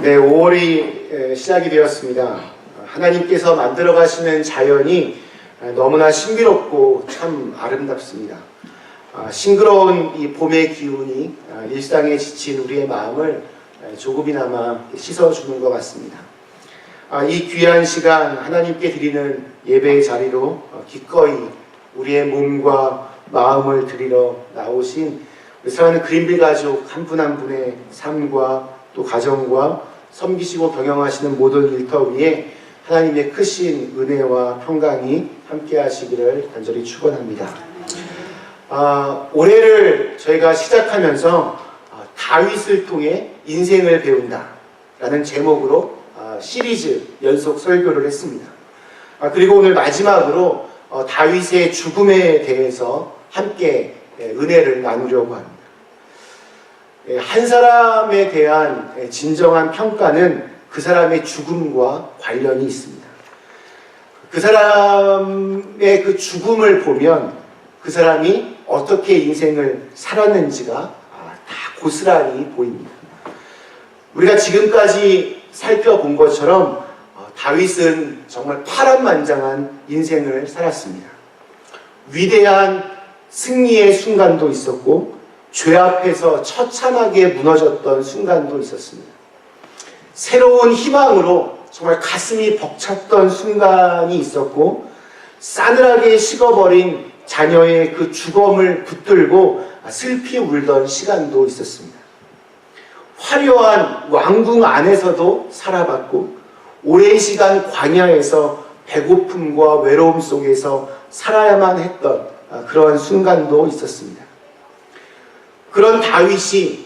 네, 5월이 시작이 되었습니다. 하나님께서 만들어 가시는 자연이 너무나 신비롭고 참 아름답습니다. 싱그러운 이 봄의 기운이 일상에 지친 우리의 마음을 조금이나마 씻어주는 것 같습니다. 이 귀한 시간 하나님께 드리는 예배의 자리로 기꺼이 우리의 몸과 마음을 드리러 나오신 우리 사랑하는 그린빌 가족 한 분 한 분의 삶과 또 가정과 섬기시고 경영하시는 모든 일터 위에 하나님의 크신 은혜와 평강이 함께 하시기를 간절히 축원합니다. 올해를 저희가 시작하면서 다윗을 통해 인생을 배운다 라는 제목으로 시리즈 연속 설교를 했습니다. 그리고 오늘 마지막으로 다윗의 죽음에 대해서 함께 은혜를 나누려고 합니다. 한 사람에 대한 진정한 평가는 그 사람의 죽음과 관련이 있습니다. 그 사람의 그 죽음을 보면 그 사람이 어떻게 인생을 살았는지가 다 고스란히 보입니다. 우리가 지금까지 살펴본 것처럼 다윗은 정말 파란만장한 인생을 살았습니다. 위대한 승리의 순간도 있었고 죄 앞에서 처참하게 무너졌던 순간도 있었습니다. 새로운 희망으로 정말 가슴이 벅찼던 순간이 있었고 싸늘하게 식어버린 자녀의 그 죽음을 붙들고 슬피 울던 시간도 있었습니다. 화려한 왕궁 안에서도 살아봤고 오랜 시간 광야에서 배고픔과 외로움 속에서 살아야만 했던 그런 순간도 있었습니다. 그런 다윗이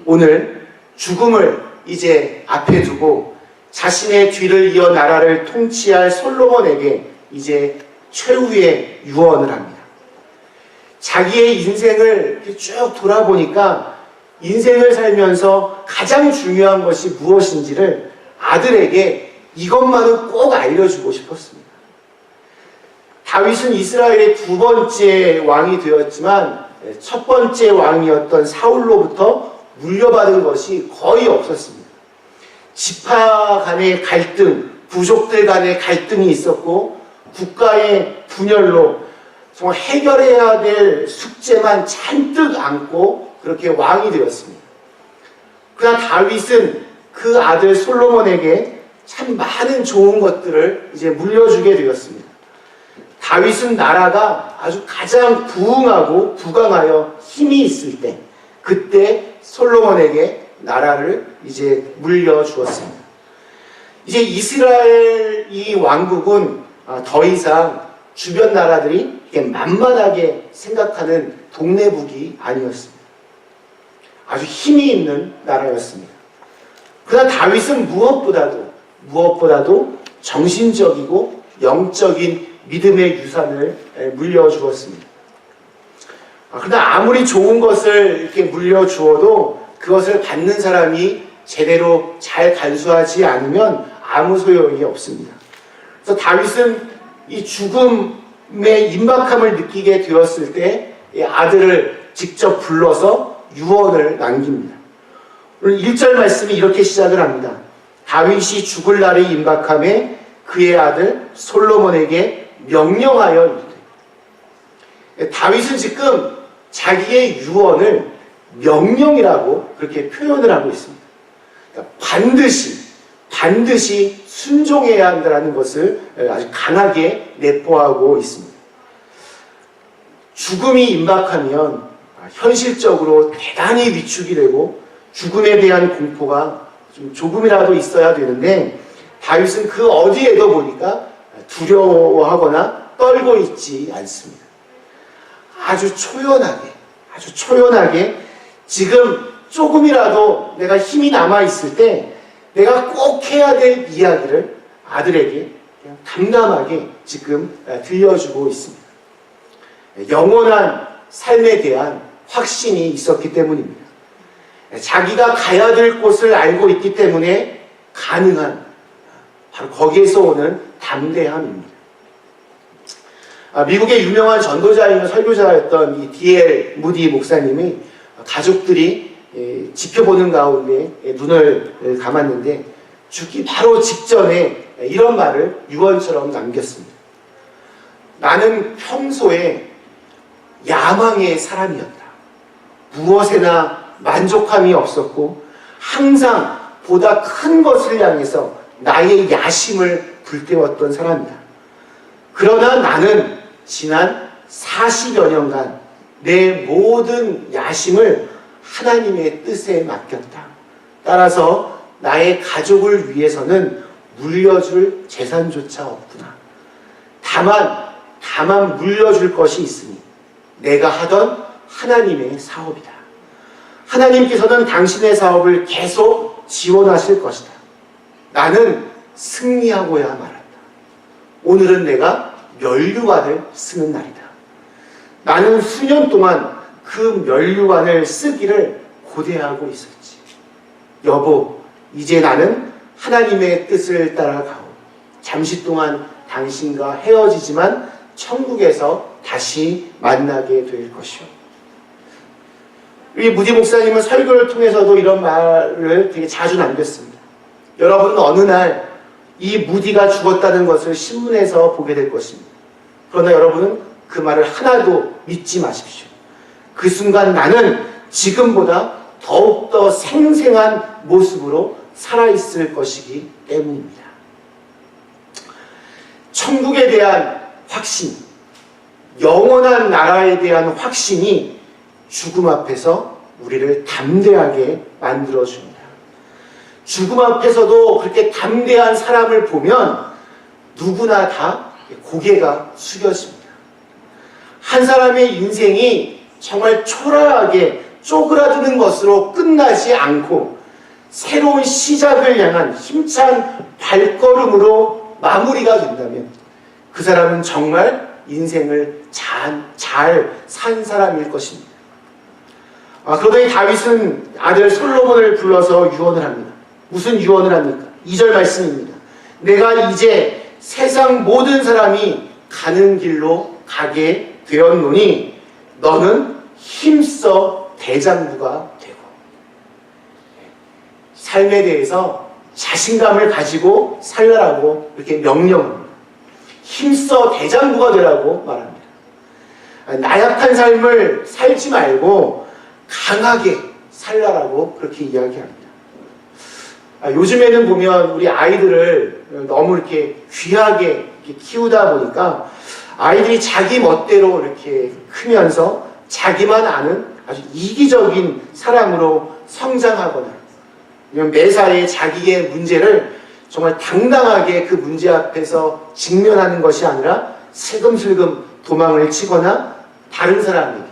오늘 죽음을 이제 앞에 두고 자신의 뒤를 이어 나라를 통치할 솔로몬에게 이제 최후의 유언을 합니다. 자기의 인생을 쭉 돌아보니까 인생을 살면서 가장 중요한 것이 무엇인지를 아들에게 이것만은 꼭 알려주고 싶었습니다. 다윗은 이스라엘의 두 번째 왕이 되었지만 첫 번째 왕이었던 사울로부터 물려받은 것이 거의 없었습니다. 지파 간의 갈등, 부족들 간의 갈등이 있었고 국가의 분열로 정말 해결해야 될 숙제만 잔뜩 안고 그렇게 왕이 되었습니다. 그러나 다윗은 그 아들 솔로몬에게 참 많은 좋은 것들을 이제 물려주게 되었습니다. 다윗은 나라가 아주 가장 부흥하고 부강하여 힘이 있을 때 그때 솔로몬에게 나라를 이제 물려주었습니다. 이제 이스라엘 이 왕국은 더 이상 주변 나라들이 만만하게 생각하는 동네북이 아니었습니다. 아주 힘이 있는 나라였습니다. 그러나 다윗은 무엇보다도 정신적이고 영적인 믿음의 유산을 물려주었습니다. 그러나 아무리 좋은 것을 이렇게 물려주어도 그것을 받는 사람이 제대로 잘 간수하지 않으면 아무 소용이 없습니다. 그래서 다윗은 이 죽음의 임박함을 느끼게 되었을 때 아들을 직접 불러서 유언을 남깁니다. 오늘 1절 말씀이 이렇게 시작을 합니다. 다윗이 죽을 날이 임박함에 그의 아들 솔로몬에게 명령하여 이르되. 다윗은 지금 자기의 유언을 명령이라고 그렇게 표현을 하고 있습니다. 그러니까 반드시 순종해야 한다는 것을 아주 강하게 내포하고 있습니다. 죽음이 임박하면 현실적으로 대단히 위축이 되고 죽음에 대한 공포가 좀 조금이라도 있어야 되는데 다윗은 그 어디에도 보니까 두려워하거나 떨고 있지 않습니다. 아주 초연하게 지금 조금이라도 내가 힘이 남아있을 때 내가 꼭 해야 될 이야기를 아들에게 그냥 담담하게 지금 들려주고 있습니다. 영원한 삶에 대한 확신이 있었기 때문입니다. 자기가 가야 될 곳을 알고 있기 때문에 가능한 바로 거기에서 오는 담대함입니다. 미국의 유명한 전도자이며 설교자였던 이 D.L. 무디 목사님이 가족들이 지켜보는 가운데 눈을 감았는데 죽기 바로 직전에 이런 말을 유언처럼 남겼습니다. 나는 평소에 야망의 사람이었다. 무엇에나 만족함이 없었고 항상 보다 큰 것을 향해서 나의 야심을 불태웠던 사람이다. 그러나 나는 지난 40여 년간 내 모든 야심을 하나님의 뜻에 맡겼다. 따라서 나의 가족을 위해서는 물려줄 재산조차 없구나. 다만 물려줄 것이 있으니 내가 하던 하나님의 사업이다. 하나님께서는 당신의 사업을 계속 지원하실 것이다. 나는 승리하고야 말한다. 오늘은 내가 면류관을 쓰는 날이다. 나는 수년 동안 그 면류관을 쓰기를 고대하고 있었지. 여보, 이제 나는 하나님의 뜻을 따라가오. 잠시 동안 당신과 헤어지지만 천국에서 다시 만나게 될 것이오. 우리 무디 목사님은 설교를 통해서도 이런 말을 되게 자주 남겼습니다. 여러분은 어느 날 이 무디가 죽었다는 것을 신문에서 보게 될 것입니다. 그러나 여러분은 그 말을 하나도 믿지 마십시오. 그 순간 나는 지금보다 더욱더 생생한 모습으로 살아있을 것이기 때문입니다. 천국에 대한 확신, 영원한 나라에 대한 확신이 죽음 앞에서 우리를 담대하게 만들어줍니다. 죽음 앞에서도 그렇게 담대한 사람을 보면 누구나 다 고개가 숙여집니다. 한 사람의 인생이 정말 초라하게 쪼그라드는 것으로 끝나지 않고 새로운 시작을 향한 힘찬 발걸음으로 마무리가 된다면 그 사람은 정말 인생을 잘 산 사람일 것입니다. 그러더니 다윗은 아들 솔로몬을 불러서 유언을 합니다. 무슨 유언을 합니까? 2절 말씀입니다. 내가 이제 세상 모든 사람이 가는 길로 가게 되었노니 너는 힘써 대장부가 되고. 삶에 대해서 자신감을 가지고 살라라고 이렇게 명령합니다. 힘써 대장부가 되라고 말합니다. 나약한 삶을 살지 말고 강하게 살라라고 그렇게 이야기합니다. 요즘에는 보면 우리 아이들을 너무 이렇게 귀하게 이렇게 키우다 보니까 아이들이 자기 멋대로 이렇게 크면서 자기만 아는 아주 이기적인 사람으로 성장하거나 매사에 자기의 문제를 정말 당당하게 그 문제 앞에서 직면하는 것이 아니라 슬금슬금 도망을 치거나 다른 사람에게,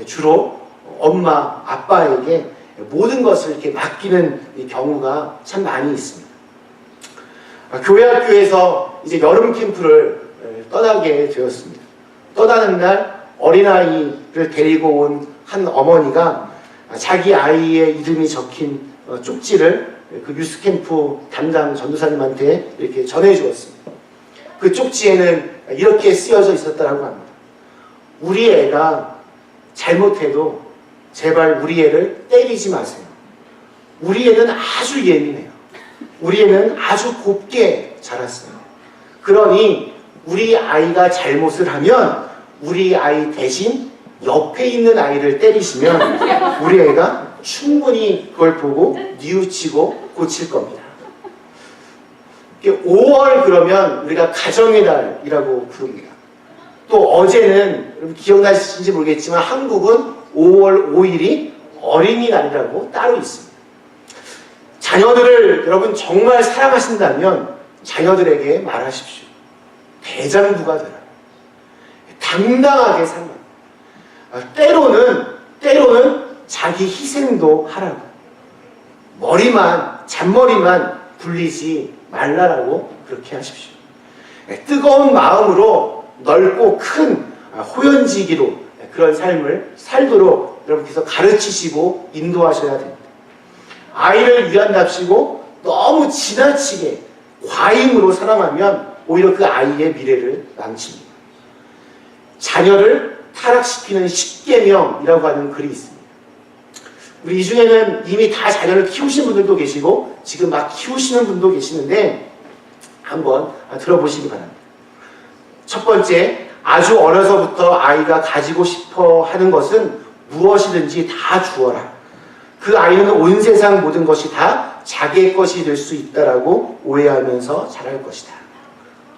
주로 엄마, 아빠에게 모든 것을 이렇게 맡기는 경우가 참 많이 있습니다. 교회 학교에서 이제 여름 캠프를 떠나게 되었습니다. 떠나는 날 어린아이를 데리고 온 한 어머니가 자기 아이의 이름이 적힌 쪽지를 그 유스캠프 담당 전도사님한테 이렇게 전해주었습니다. 그 쪽지에는 이렇게 쓰여져 있었다고 합니다. 우리 애가 잘못해도 제발 우리 애를 때리지 마세요. 우리 애는 아주 예민해요. 우리 애는 아주 곱게 자랐어요. 그러니 우리 아이가 잘못을 하면 우리 아이 대신 옆에 있는 아이를 때리시면 우리 애가 충분히 그걸 보고 뉘우치고 고칠 겁니다. 5월 그러면 우리가 가정의 달이라고 부릅니다. 또 어제는 여러분 기억나실지 모르겠지만 한국은 5월 5일이 어린이날이라고 따로 있습니다. 자녀들을 여러분 정말 사랑하신다면 자녀들에게 말하십시오. 대장부가 되라. 당당하게 살라. 때로는 자기 희생도 하라고. 잔머리만 굴리지 말라라고 그렇게 하십시오. 뜨거운 마음으로 넓고 큰 호연지기로 그런 삶을 살도록 여러분께서 가르치시고 인도하셔야 됩니다. 아이를 위한답시고 너무 지나치게 과잉으로 사랑하면 오히려 그 아이의 미래를 망칩니다. 자녀를 타락시키는 10계명이라고 하는 글이 있습니다. 우리 이 중에는 이미 다 자녀를 키우신 분들도 계시고 지금 막 키우시는 분도 계시는데 한번 들어보시기 바랍니다. 첫 번째, 아주 어려서부터 아이가 가지고 싶어 하는 것은 무엇이든지 다 주어라. 그 아이는 온 세상 모든 것이 다 자기의 것이 될 수 있다라고 오해하면서 자랄 것이다.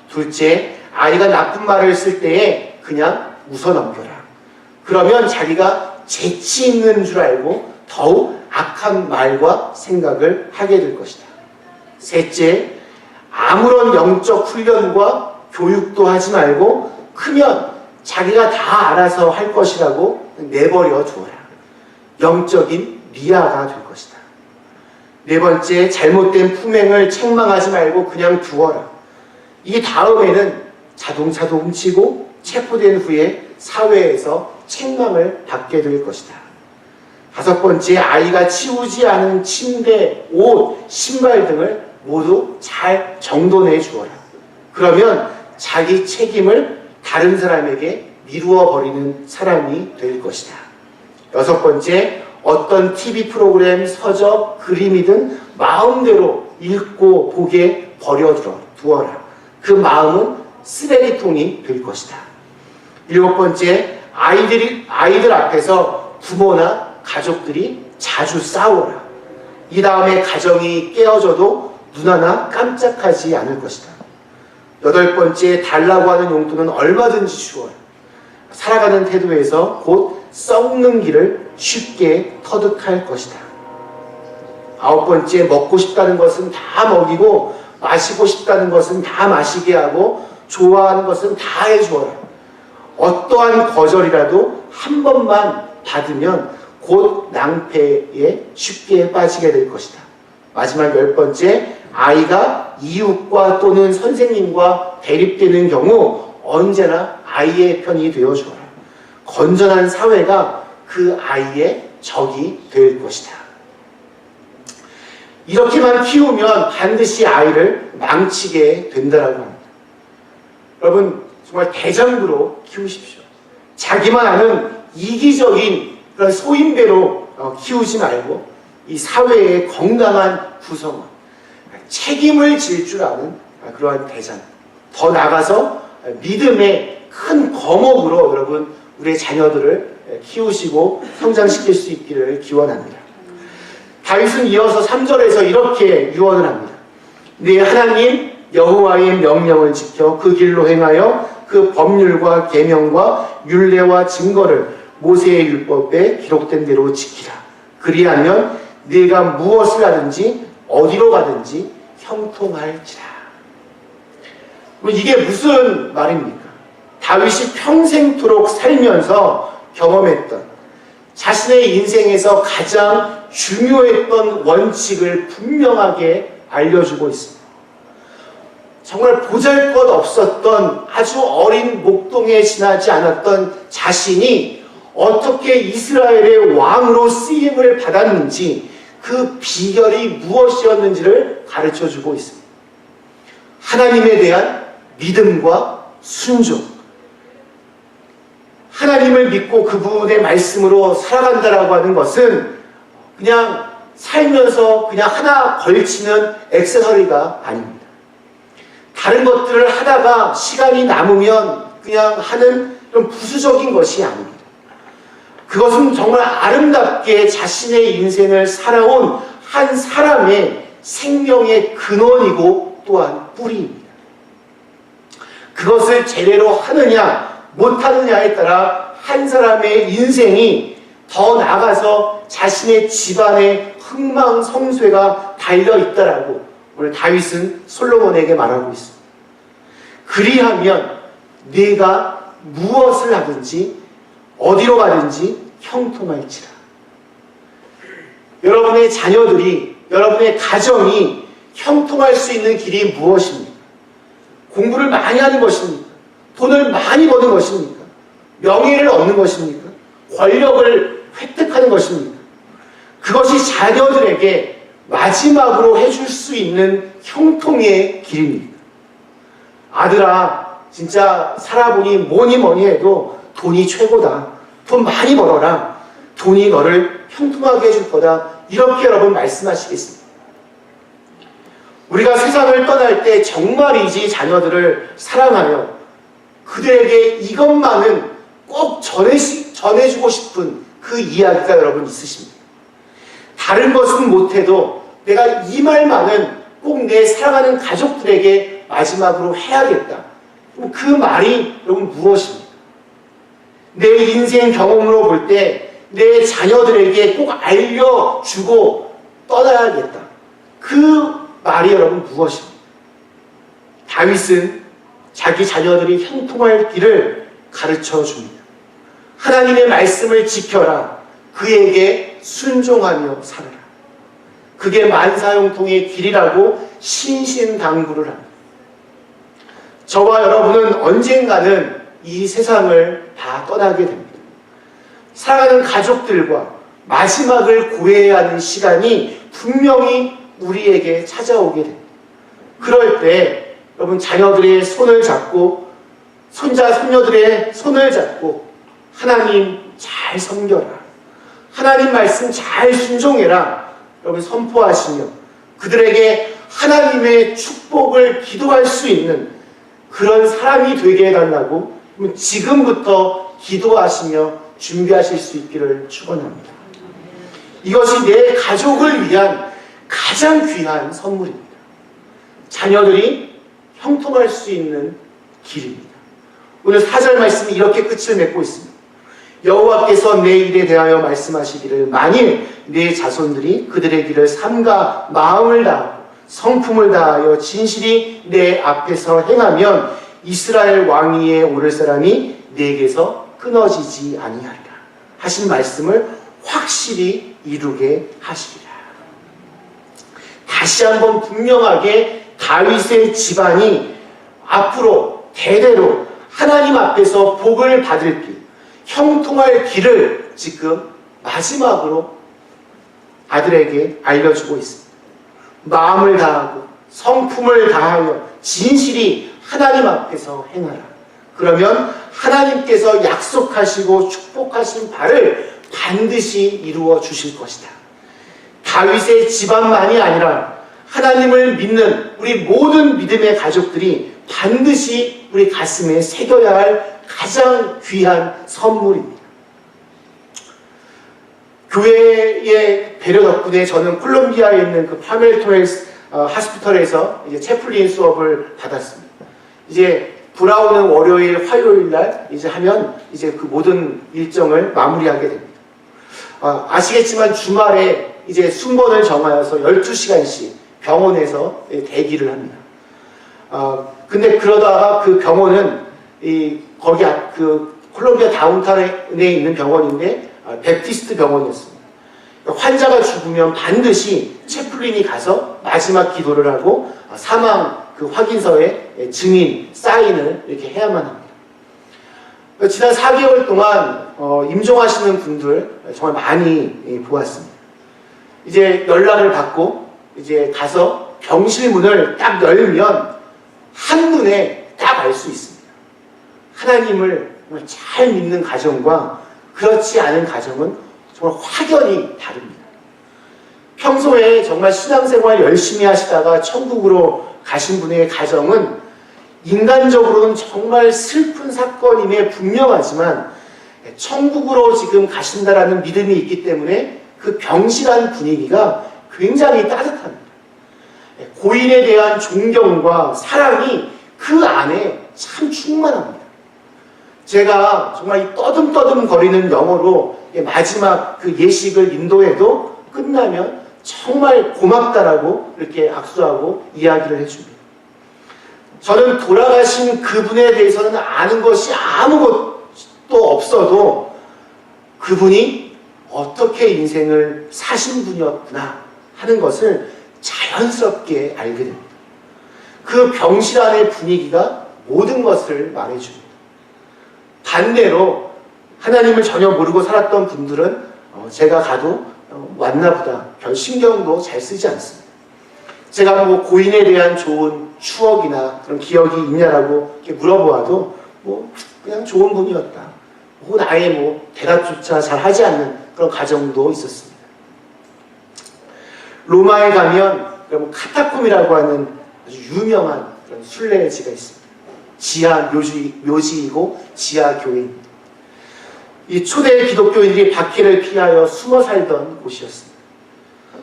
둘째, 아이가 나쁜 말을 쓸 때에 그냥 웃어넘겨라. 그러면 자기가 재치 있는 줄 알고 더욱 악한 말과 생각을 하게 될 것이다. 셋째, 아무런 영적 훈련과 교육도 하지 말고 크면 자기가 다 알아서 할 것이라고 내버려 두어라. 영적인 미아가 될 것이다. 네 번째, 잘못된 품행을 책망하지 말고 그냥 두어라. 이 다음에는 자동차도 훔치고 체포된 후에 사회에서 책망을 받게 될 것이다. 다섯 번째, 아이가 치우지 않은 침대, 옷, 신발 등을 모두 잘 정돈해 주어라. 그러면 자기 책임을 다른 사람에게 미루어 버리는 사람이 될 것이다. 여섯 번째, 어떤 TV 프로그램, 서적, 그림이든 마음대로 읽고 보게 버려두어라. 그 마음은 쓰레기통이 될 것이다. 일곱 번째, 아이들 앞에서 부모나 가족들이 자주 싸워라. 이 다음에 가정이 깨어져도 눈 하나 깜짝하지 않을 것이다. 여덟 번째, 달라고 하는 용돈은 얼마든지 주어라. 살아가는 태도에서 곧 썩는 길을 쉽게 터득할 것이다. 아홉 번째, 먹고 싶다는 것은 다 먹이고 마시고 싶다는 것은 다 마시게 하고 좋아하는 것은 다 해주어라. 어떠한 거절이라도 한 번만 받으면 곧 낭패에 쉽게 빠지게 될 것이다. 마지막 열 번째, 아이가 이웃과 또는 선생님과 대립되는 경우 언제나 아이의 편이 되어주어라. 건전한 사회가 그 아이의 적이 될 것이다. 이렇게만 키우면 반드시 아이를 망치게 된다라고 합니다. 여러분, 정말 대장부로 키우십시오. 자기만 아는 이기적인 그런 소인배로 키우지 말고 이 사회의 건강한 구성원, 책임을 질 줄 아는 그러한 대장, 더 나아가서 믿음의 큰 거목으로 여러분 우리의 자녀들을 키우시고 성장시킬 수 있기를 기원합니다. 다윗은 이어서 3절에서 이렇게 유언을 합니다. 네 하나님 여호와의 명령을 지켜 그 길로 행하여 그 법률과 계명과 율례와 증거를 모세의 율법에 기록된 대로 지키라. 그리하면 네가 무엇을 하든지 어디로 가든지 형통할지라. 이게 무슨 말입니까? 다윗이 평생토록 살면서 경험했던 자신의 인생에서 가장 중요했던 원칙을 분명하게 알려주고 있습니다. 정말 보잘것없었던 아주 어린 목동에 지나지 않았던 자신이 어떻게 이스라엘의 왕으로 쓰임을 받았는지 그 비결이 무엇이었는지를 가르쳐주고 있습니다. 하나님에 대한 믿음과 순종, 하나님을 믿고 그분의 말씀으로 살아간다라고 하는 것은 그냥 살면서 그냥 하나 걸치는 액세서리가 아닙니다. 다른 것들을 하다가 시간이 남으면 그냥 하는 좀 부수적인 것이 아닙니다. 그것은 정말 아름답게 자신의 인생을 살아온 한 사람의 생명의 근원이고 또한 뿌리입니다. 그것을 제대로 하느냐 못하느냐에 따라 한 사람의 인생이 더 나아가서 자신의 집안의 흥망성쇠가 달려있다라고 오늘 다윗은 솔로몬에게 말하고 있습니다. 그리하면 네가 무엇을 하든지 어디로 가든지 형통할지라. 여러분의 자녀들이, 여러분의 가정이 형통할 수 있는 길이 무엇입니까? 공부를 많이 하는 것입니까? 돈을 많이 버는 것입니까? 명예를 얻는 것입니까? 권력을 획득하는 것입니까? 그것이 자녀들에게 마지막으로 해줄 수 있는 형통의 길입니다. 아들아, 진짜 살아보니 뭐니 해도 돈이 최고다. 돈 많이 벌어라. 돈이 너를 형통하게 해줄 거다. 이렇게 여러분 말씀하시겠습니다. 우리가 세상을 떠날 때 정말이지 자녀들을 사랑하며 그들에게 이것만은 꼭 전해주고 싶은 그 이야기가 여러분 있으십니다. 다른 것은 못해도 내가 이 말만은 꼭 내 사랑하는 가족들에게 마지막으로 해야겠다. 그 말이 여러분 무엇입니까? 내 인생 경험으로 볼 때 내 자녀들에게 꼭 알려주고 떠나야겠다. 그 말이 여러분 무엇입니까? 다윗은 자기 자녀들이 형통할 길을 가르쳐 줍니다. 하나님의 말씀을 지켜라. 그에게 순종하며 살아라. 그게 만사형통의 길이라고 신신당부를 합니다. 저와 여러분은 언젠가는 이 세상을 다 떠나게 됩니다. 사랑하는 가족들과 마지막을 고해야 하는 시간이 분명히 우리에게 찾아오게 됩니다. 그럴 때 여러분 자녀들의 손을 잡고 손자 손녀들의 손을 잡고 하나님 잘 섬겨라. 하나님 말씀 잘 순종해라. 여러분 선포하시며 그들에게 하나님의 축복을 기도할 수 있는 그런 사람이 되게 해달라고 지금부터 기도하시며 준비하실 수 있기를 축원합니다. 이것이 내 가족을 위한 가장 귀한 선물입니다. 자녀들이 형통할 수 있는 길입니다. 오늘 4절 말씀이 이렇게 끝을 맺고 있습니다. 여호와께서 내 일에 대하여 말씀하시기를 만일 내 자손들이 그들의 길을 삼가 마음을 다하고 성품을 다하여 진실이 내 앞에서 행하면 이스라엘 왕위에 오를 사람이 내게서 끊어지지 아니하리라 하신 말씀을 확실히 이루게 하시리라. 다시 한번 분명하게 다윗의 집안이 앞으로 대대로 하나님 앞에서 복을 받을 길, 형통할 길을 지금 마지막으로 아들에게 알려주고 있습니다. 마음을 다하고 성품을 다하여 진실이 하나님 앞에서 행하라. 그러면 하나님께서 약속하시고 축복하신 바를 반드시 이루어 주실 것이다. 다윗의 집안만이 아니라 하나님을 믿는 우리 모든 믿음의 가족들이 반드시 우리 가슴에 새겨야 할 가장 귀한 선물입니다. 교회의 배려 덕분에 저는 콜롬비아에 있는 그 파멜토헬스 하스피털에서 이제 채플린 수업을 받았습니다. 이제 돌아오는 월요일, 화요일 날 이제 하면 이제 그 모든 일정을 마무리하게 됩니다. 아시겠지만 주말에 이제 순번을 정하여서 12시간씩 병원에서 대기를 합니다. 근데 그러다가 그 병원은 거기 그 콜롬비아 다운타운에 있는 병원인데 베프티스트 병원이었습니다. 환자가 죽으면 반드시 채플린이 가서 마지막 기도를 하고 사망 그 확인서에 증인 사인을 이렇게 해야만 합니다. 지난 4개월 동안 임종하시는 분들 정말 많이 보았습니다. 이제 연락을 받고 이제 가서 병실 문을 딱 열면 한눈에 딱 알 수 있습니다. 하나님을 정말 잘 믿는 가정과 그렇지 않은 가정은 정말 확연히 다릅니다. 평소에 정말 신앙생활 열심히 하시다가 천국으로 가신 분의 가정은 인간적으로는 정말 슬픈 사건임에 분명하지만 천국으로 지금 가신다라는 믿음이 있기 때문에 그 병실한 분위기가 굉장히 따뜻합니다. 고인에 대한 존경과 사랑이 그 안에 참 충만합니다. 제가 정말 이 떠듬떠듬 거리는 영어로 마지막 그 예식을 인도해도 끝나면 정말 고맙다라고 이렇게 악수하고 이야기를 해줍니다. 저는 돌아가신 그분에 대해서는 아는 것이 아무것도 없어도 그분이 어떻게 인생을 사신 분이었구나 하는 것을 자연스럽게 알게 됩니다. 그 병실 안의 분위기가 모든 것을 말해줍니다. 반대로 하나님을 전혀 모르고 살았던 분들은 제가 가도 왔나보다 별 신경도 잘 쓰지 않습니다. 제가 뭐 고인에 대한 좋은 추억이나 그런 기억이 있냐라고 이렇게 물어보아도 뭐 그냥 좋은 분이었다. 혹은 아예 뭐 대답조차 잘 하지 않는 그런 가정도 있었습니다. 로마에 가면 여러분 카타콤이라고 하는 아주 유명한 그런 순례지가 있습니다. 지하 묘지이고 지하 교회입니다. 이 초대 기독교인들이 박해를 피하여 숨어 살던 곳이었습니다.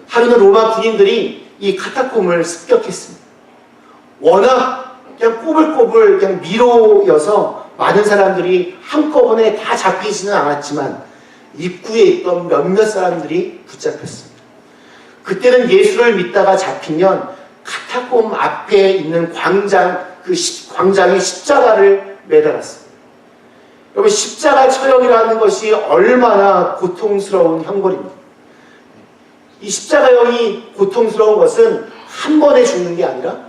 하루는 로마 군인들이 이 카타콤을 습격했습니다. 워낙 그냥 꼬불꼬불 그냥 미로여서 많은 사람들이 한꺼번에 다 잡히지는 않았지만 입구에 있던 몇몇 사람들이 붙잡혔습니다. 그때는 예수를 믿다가 잡히면 카타콤 앞에 있는 광장, 광장에 십자가를 매달았습니다. 여러분, 십자가 처형이라는 것이 얼마나 고통스러운 형벌입니다. 이 십자가형이 고통스러운 것은 한 번에 죽는 게 아니라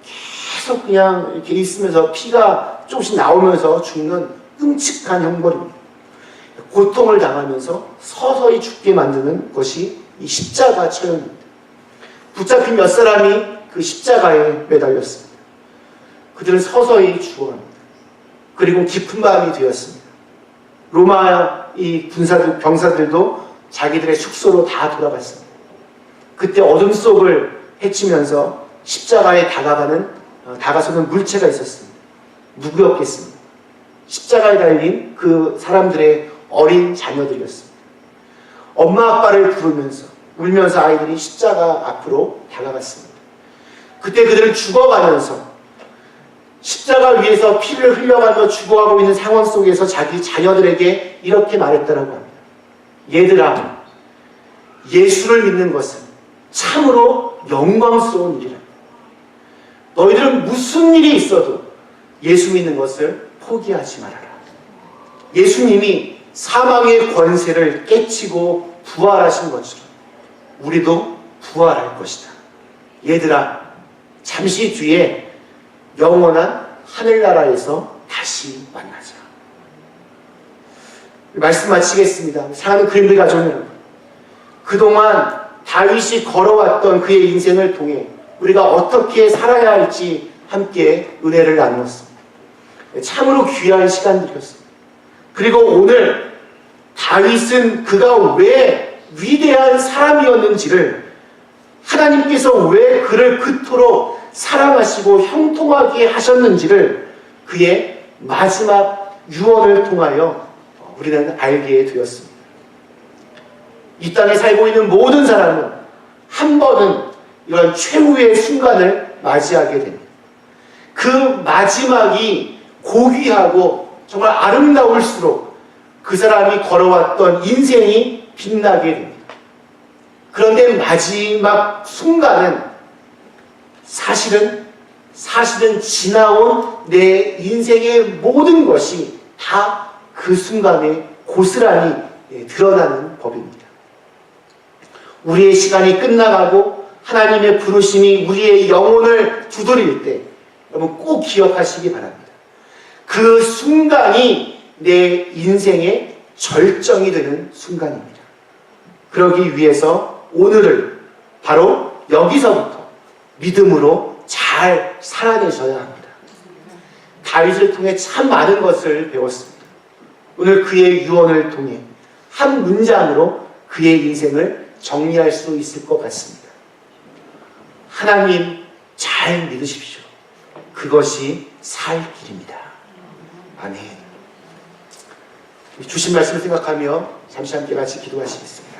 계속 그냥 이렇게 있으면서 피가 조금씩 나오면서 죽는 끔찍한 형벌입니다. 고통을 당하면서 서서히 죽게 만드는 것이 이 십자가 처형입니다. 붙잡힌 몇 사람이 그 십자가에 매달렸습니다. 그들은 서서히 죽어갑니다. 그리고 깊은 밤이 되었습니다. 로마 이 병사들도 자기들의 숙소로 다 돌아갔습니다. 그때 어둠 속을 헤치면서 십자가에 다가서는 물체가 있었습니다. 누구였겠습니까? 십자가에 달린 그 사람들의 어린 자녀들이었습니다. 엄마 아빠를 부르면서 울면서 아이들이 십자가 앞으로 다가갔습니다. 그때 그들은 죽어가면서 십자가 위에서 피를 흘려가며 죽어가고 있는 상황 속에서 자기 자녀들에게 이렇게 말했다라고 합니다. 얘들아, 예수를 믿는 것은 참으로 영광스러운 일이라. 너희들은 무슨 일이 있어도 예수 믿는 것을 포기하지 말아라. 예수님이 사망의 권세를 깨치고 부활하신 것처럼 우리도 부활할 것이다. 얘들아, 잠시 뒤에 영원한 하늘나라에서 다시 만나자. 말씀 마치겠습니다. 사랑하는 그림들 가족 여러분, 그동안 다윗이 걸어왔던 그의 인생을 통해 우리가 어떻게 살아야 할지 함께 은혜를 나누었습니다. 참으로 귀한 시간들이었습니다. 그리고 오늘 다윗은 그가 왜 위대한 사람이었는지를, 하나님께서 왜 그를 그토록 사랑하시고 형통하게 하셨는지를 그의 마지막 유언을 통하여 우리는 알게 되었습니다. 이 땅에 살고 있는 모든 사람은 한 번은 이런 최후의 순간을 맞이하게 됩니다. 그 마지막이 고귀하고 정말 아름다울수록 그 사람이 걸어왔던 인생이 빛나게 됩니다. 그런데 마지막 순간은 사실은 지나온 내 인생의 모든 것이 다 그 순간에 고스란히 드러나는 법입니다. 우리의 시간이 끝나가고 하나님의 부르심이 우리의 영혼을 두드릴 때 여러분 꼭 기억하시기 바랍니다. 그 순간이 내 인생의 절정이 되는 순간입니다. 그러기 위해서 오늘을 바로 여기서부터 믿음으로 잘 살아내셔야 합니다. 다윗을 통해 참 많은 것을 배웠습니다. 오늘 그의 유언을 통해 한 문장으로 그의 인생을 정리할 수 있을 것 같습니다. 하나님 잘 믿으십시오. 그것이 살 길입니다. 아멘. 주신 말씀을 생각하며 잠시 함께 같이 기도하시겠습니다.